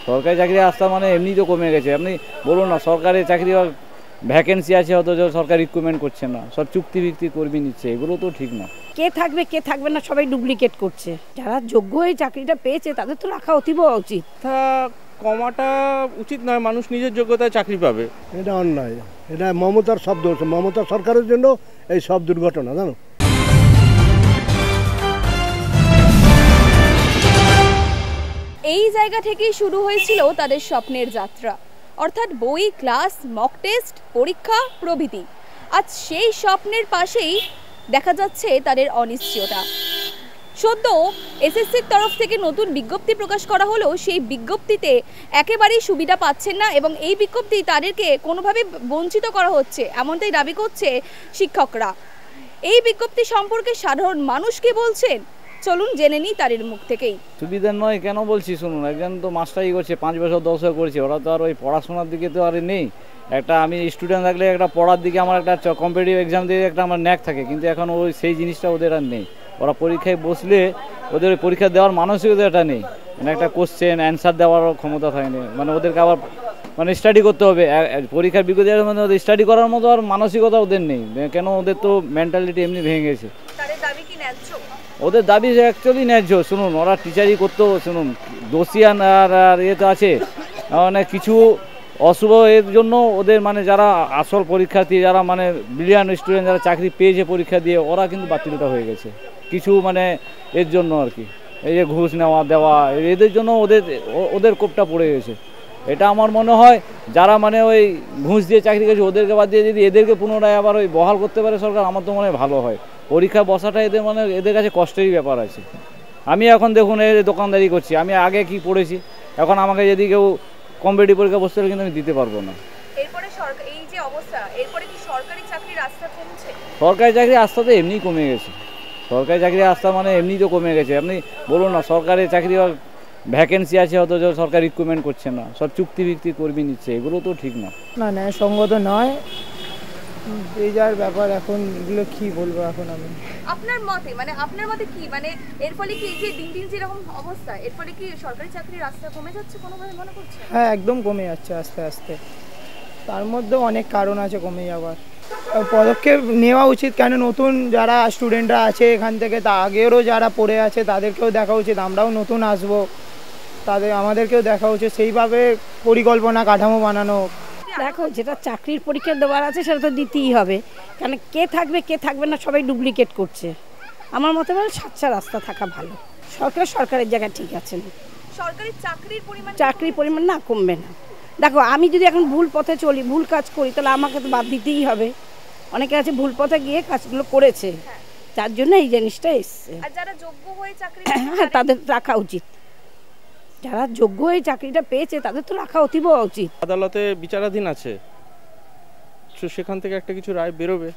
সরকারি চাকরি আস্থা মানে এমনি তো কমে গেছে। আপনি বলুন না, সরকারি চাকরি ভ্যাকেন্সি আছে, অথচ সরকার রিক্রুটমেন্ট করছে না, সব চুক্তিভিত্তিক কর্মী নিচ্ছে, এগুলো তো ঠিক না। কে থাকবে কে থাকবে না সবাই ডুপ্লিকেট করছে। যারা যোগ্য হয়ে চাকরিটা পেয়েছে তাদের তো রাখা অতীব উচিত। কমাটা উচিত নয়, মানুষ নিজের যোগ্যতায় চাকরি পাবে। এটা অন্যায়, এটা মমতার সব দোষ। মমতা সরকারের জন্য এই সব দুর্ঘটনা, জানো। এই জায়গা থেকেই শুরু হয়েছিল তাদের স্বপ্নের যাত্রা, অর্থাৎ বই, ক্লাস, মক টেস্ট, পরীক্ষা প্রভৃতি। আজ সেই স্বপ্নের পাশেই দেখা যাচ্ছে তাদের অনিশ্চয়তা। সদ্য এসএসসির তরফ থেকে নতুন বিজ্ঞপ্তি প্রকাশ করা হলো, সেই বিজ্ঞপ্তিতে একেবারেই সুবিধা পাচ্ছেন না এবং এই বিজ্ঞপ্তি তাদেরকে কোনোভাবে বঞ্চিত করা হচ্ছে, এমনটাই দাবি করছে শিক্ষকরা। এই বিজ্ঞপ্তি সম্পর্কে সাধারণ মানুষ কি বলছেন, চলুন জেনে নিই তাদের মুখ থেকেই। সুবিধা নয় কেন বলছি শুনুন, একজন তো মাস্টারি করছে 5 বছর 10 বছর করছে, ওরা তো আর ওই পড়াশোনার দিকে তো আর নেই। একটা আমি স্টুডেন্ট থাকলে একটা পড়ার দিকে আমার একটা কম্পিটিটিভ এক্সাম দিয়ে একটা আমার ন্যাক থাকে, কিন্তু এখন ওই সেই জিনিসটা ওদের আর নেই। ওরা পরীক্ষায় বসলে ওদের পরীক্ষা দেওয়ার মানসিকতাটা নেই, মানে একটা কোশ্চেন অ্যান্সার দেওয়ারও ক্ষমতা থাকেনি, মানে ওদেরকে আবার মানে স্টাডি করতে হবে। পরীক্ষার বিজ্ঞপ্তি মানে ওদের স্টাডি করার মতো আর মানসিকতা ওদের নেই, কেন ওদের তো মেন্টালিটি এমনি ভেঙে গেছে। ওদের দাবি অ্যাকচুয়ালি ন্যায্য। শুনুন, ওরা টিচারই করতো, শুনুন দোষিয়ান আর ইয়ে তো আছে, মানে কিছু অশুভ এর জন্য ওদের মানে যারা আসল পরীক্ষার্থী, যারা মানে ব্রিলিয়ান্ট স্টুডেন্ট, যারা চাকরি পেয়েছে পরীক্ষা দিয়ে, ওরা কিন্তু বাতিলটা হয়ে গেছে কিছু মানে এর জন্য আর কি। এই যে ঘুষ নেওয়া দেওয়া, এদের জন্য ওদের কোপটা পড়ে গেছে। এটা আমার মনে হয় যারা মানে ওই ঘুষ দিয়ে চাকরি করেছে ওদেরকে বাদ দিয়ে যদি এদেরকে পুনরায় আবার ওই বহাল করতে পারে সরকার, আমার তো মনে হয় ভালো হয়। পরীক্ষা বসাটা এদের মানে এদের কাছে কষ্টেরই ব্যাপার আছে। আমি এখন দেখুন এই দোকানদারি করছি, আমি আগে কি পড়েছি, এখন আমাকে যদি কেউ কম্পিটিটিভ পরীক্ষা বসতে হলে কিন্তু আমি দিতে পারবো না। এরপরে সরকার এই যে অবস্থা, এরপরে কি সরকারি চাকরির আস্থা কমছে? সরকারি চাকরির আস্থা তো এমনি কমে গেছে। সরকারি চাকরির আস্থা মানে এমনি তো কমে গেছে। আপনি বলুন না, সরকারি চাকরি ভ্যাকেন্সি আছে, অথচ সরকার রিক্রুটমেন্ট করছে না, সব চুক্তিভিত্তিক কর্মী নিচ্ছে, এগুলো তো ঠিক না। না ন্যায়সঙ্গত নয়, এই যার ব্যাপার। এখন এগুলো কি বলবো এখন আমি। আপনার মতে কি, মানে এর ফলে কি এই যে দিন দিন যেরকম অবস্থা, এর ফলে কি সরকারি চাকরির রাস্তা কমে যাচ্ছে কোনোভাবে মনে করছে? হ্যাঁ, একদম কমে যাচ্ছে আস্তে আস্তে। তার মধ্যেও অনেক কারণ আছে কমে যাওয়ার। পদক্ষেপ নেওয়া উচিত, কেন নতুন যারা স্টুডেন্টরা আছে এখান থেকে, তা আগেরও যারা পড়ে আছে তাদেরকেও দেখা উচিত। আমরাও নতুন আসবো, আমাদেরকেও দেখা উচিত, সেইভাবে পরিকল্পনা কাঠামো বানানো। দেখো, যেটা চাকরির পরীক্ষা দেওয়ার আছে সেটা তো দিতেই হবে, কারণ কে থাকবে কে থাকবে না সবাই ডুপ্লিকেট করছে। আমার মতে বলে স্বাচ্ছা রাস্তা থাকা ভালো। সরকারের জায়গায় ঠিক আছে না, সরকারি চাকরির পরিমাণ না কমবে না। দেখো, আমি যদি এখন ভুল পথে চলি, ভুল কাজ করি, তাহলে আমাকে তো বাদ দিতেই হবে। অনেকে আছে ভুল পথে গিয়ে কাজগুলো করেছে, যার জন্য এই জিনিসটা এসছে। যারা যোগ্য হয়ে চাকরি তাদের রাখা উচিত, যারা যোগ্য হয়ে চাকরিটা পেয়েছে তাদের তো রাখা অতীব উচিত। আদালতে বিচারাধীন আছে, সেখান থেকে একটা কিছু রায় বেরোবে,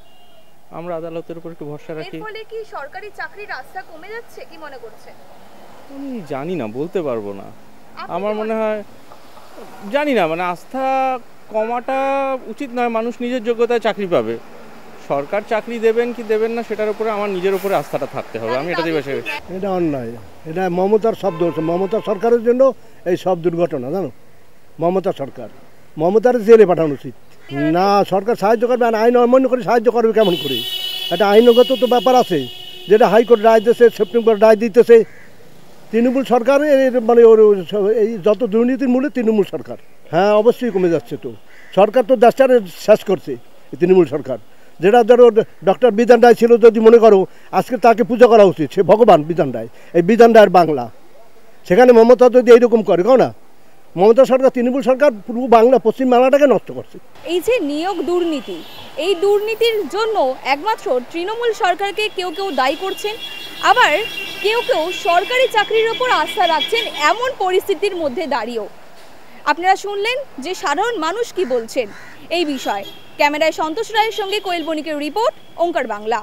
আমরা আদালতের উপর একটু ভরসা রাখি। এর ফলে কি সরকারি চাকরির রাস্তা কমে যাচ্ছে, কি মনে করছেন? আমি জানি না, বলতে পারবো না। আমার মনে হয় জানি না, মানে আস্থা কমাটা উচিত নয়, মানুষ নিজের যোগ্যতায় চাকরি পাবে। সরকার চাকরি দেবেন কি দেবেন না সেটার উপরে আমার নিজের উপরে আস্থাটা থাকতে হবে, আমি এটা দিয়ে বসে। এটা অন্যায়, এটা মমতার সব দোষ। মমতা সরকারের জন্য এই সব দুর্ঘটনা, জানো। মমতা সরকার, মমতার জেলে পাঠানো উচিত। না, সরকার সাহায্য করবে, আইন অমান্য করে সাহায্য করবে কেমন করে? একটা আইনগত তো ব্যাপার আছে, যেটা হাইকোর্ট রায় দিতেছে, সুপ্রিম কোর্ট রায় দিতেছে। তৃণমূল সরকার মানে এই যত দুর্নীতির মূলে তৃণমূল সরকার। হ্যাঁ, অবশ্যই কমে যাচ্ছে। তো সরকার তো দেশটারে শেষ করছে, তৃণমূল সরকার। যেটা ধরো ডক্টর বিধান রায় ছিল, যদি মনে করো আজকে তাকে পূজা করা উচিত, সে ভগবান বিধান রায়। এই বিধান রায়ের বাংলা, সেখানে মমতা যদি এইরকম করে, কেউ না, মমতা সরকার তৃণমূল সরকার পুরো বাংলা পশ্চিম বাংলাটাকে নষ্ট করছে। এই যে নিয়োগ দুর্নীতি, এই দুর্নীতির জন্য একমাত্র তৃণমূল সরকারকে কেউ কেউ দায়ী করছেন, আবার কেউ কেউ সরকারি চাকরির ওপর আস্থা রাখছেন, এমন পরিস্থিতির মধ্যে দাঁড়িয়েও। আপনারা শুনলেন যে সাধারণ মানুষ কি বলছেন এই বিষয়ে। ক্যামেরায় সন্তোষ রায়ের সঙ্গে কোয়েল বণিকের রিপোর্ট, ওঙ্কার বাংলা।